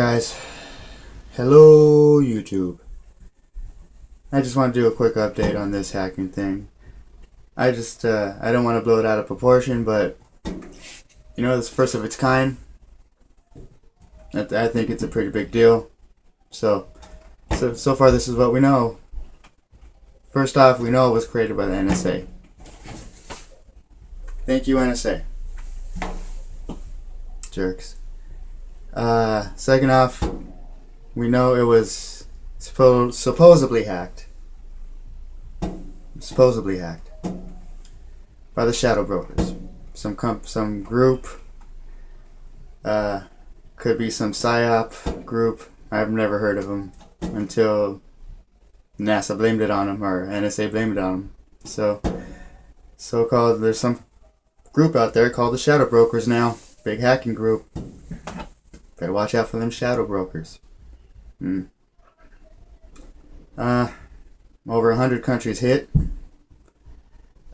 Guys, hello YouTube. I just want to do a quick update on this hacking thing. I don't want to blow it out of proportion, but it's first of its kind. I think it's a pretty big deal. So far this is what we know. First off, we know it was created by the N.S.A. Thank you, N.S.A. Jerks. Second off, we know it was supposedly hacked. Supposedly hacked by the shadow brokers. Some group. Could be some psy-op group. I've never heard of them until NASA blamed it on them, or N.S.A. blamed it on them. So-called, there's some group out there called the shadow brokers now. Big hacking group. Better watch out for them shadow brokers. Over 100 countries hit.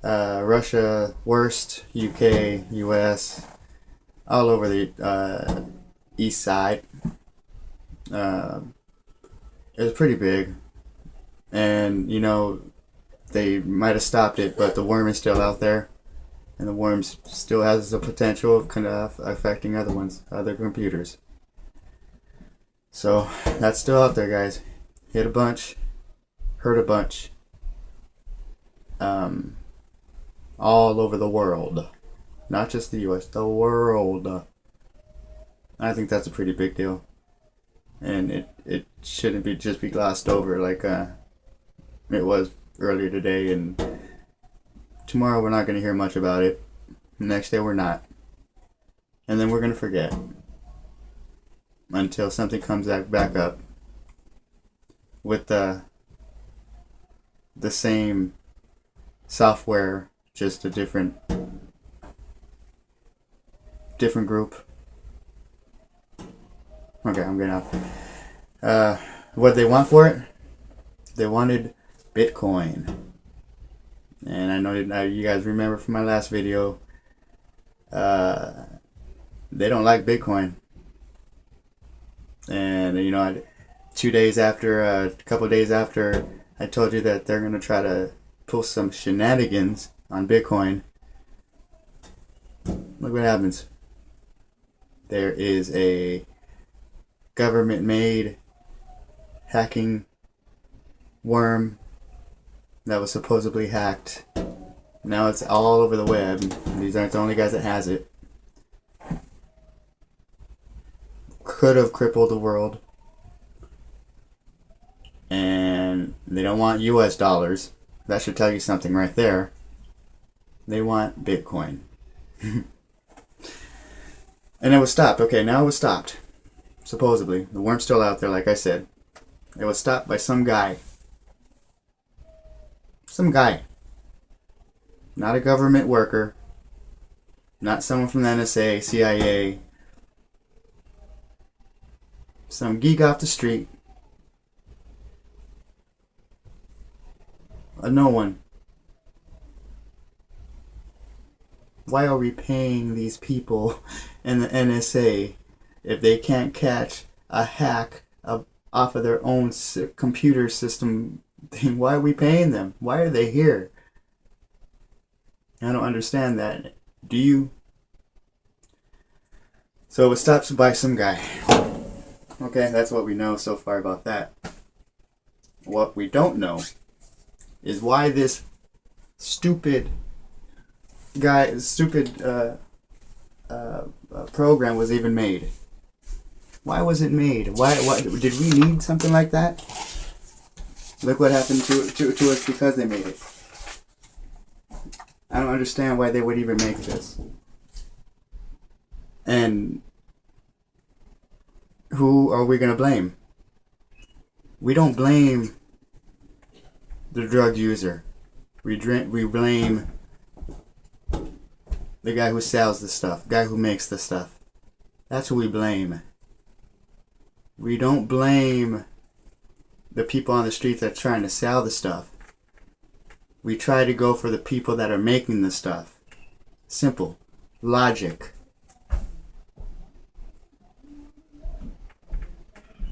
Russia worst, UK, US, all over the east side. It was pretty big. And, they might have stopped it, but the worm is still out there. And the worm still has the potential of kind of affecting other computers. So, that's still out there, guys. Hit a bunch. Hurt a bunch. All over the world. Not just the US, the world. I think that's a pretty big deal. And it shouldn't just be glossed over like it was earlier today. And tomorrow we're not going to hear much about it. The next day we're not. And then we're going to forget. Until something comes back up with the same software, just a different group. Okay, I'm getting off. What they want for it? They wanted Bitcoin. And I know you guys remember from my last video, they don't like Bitcoin. And a couple days after I told you that they're going to try to pull some shenanigans on Bitcoin, look what happens. There is a government-made hacking worm that was supposedly hacked. Now it's all over the web. These aren't the only guys that has it. Could have crippled the world. And they don't want US dollars. That should tell you something right there. They want Bitcoin. And it was stopped. Okay, now it was stopped. Supposedly. The worm's still out there, like I said. It was stopped by some guy. Some guy. Not a government worker. Not someone from the N.S.A., CIA. Some geek off the street. No one. Why are we paying these people in the N.S.A. if they can't catch a hack off of their own computer system thing? Why are we paying them? Why are they here? I don't understand that. Do you? So it was stopped by some guy. Okay, that's what we know so far about that. What we don't know is why this stupid program was even made. Why was it made? Why did we need something like that? Look what happened to us because they made it. I don't understand why they would even make this. And who are we going to blame? We don't blame the drug user. We blame the guy who sells the stuff, the guy who makes the stuff. That's who we blame. We don't blame the people on the streets that are trying to sell the stuff. We try to go for the people that are making the stuff. Simple. Logic.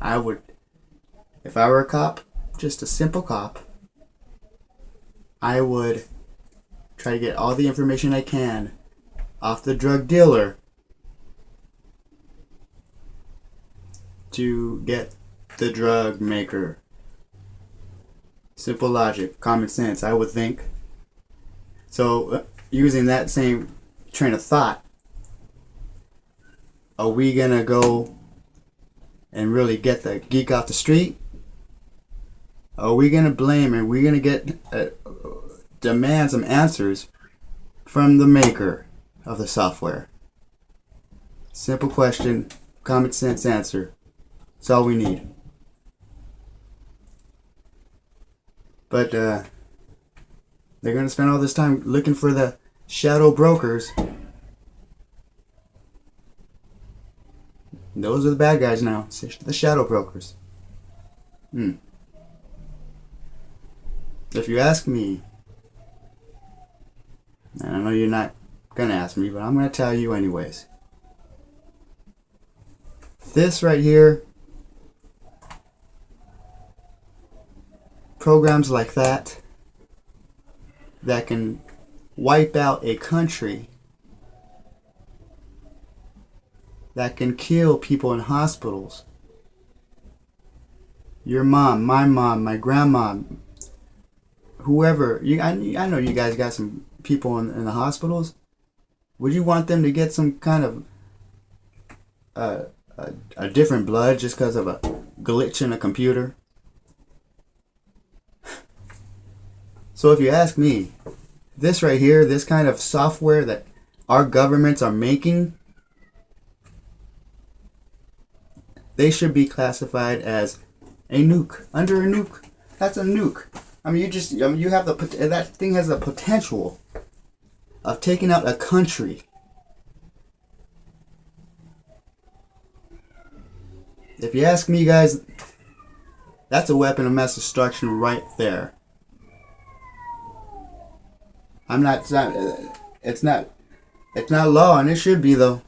I would, if I were a cop, just a simple cop, I would try to get all the information I can off the drug dealer to get the drug maker. Simple logic, common sense, I would think. So, using that same train of thought, are we gonna go and really get the geek off the street? Are we gonna blame and we're gonna get demand some answers from the maker of the software? Simple question, common sense answer. That's all we need. But they're gonna spend all this time looking for the shadow brokers. Those are the bad guys now. The shadow brokers. If you ask me, and I know you're not gonna ask me, but I'm gonna tell you anyways. This right here, programs like that can wipe out a country, that can kill people in hospitals. Your mom, my grandma, whoever. I know you guys got some people in the hospitals. Would you want them to get some kind of a different blood just because of a glitch in a computer? So if you ask me, this right here, this kind of software that our governments are making, they should be classified as a nuke. Under a nuke. That's a nuke. I mean, you have that thing has the potential of taking out a country. If you ask me, guys, that's a weapon of mass destruction right there. It's not law, and it should be though.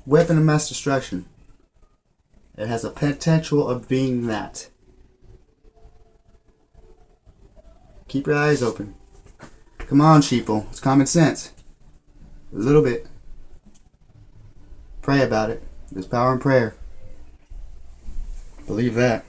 Weapon of mass destruction. It has a potential of being that. Keep your eyes open. Come on, sheeple. It's common sense. A little bit. Pray about it. There's power in prayer. Believe that.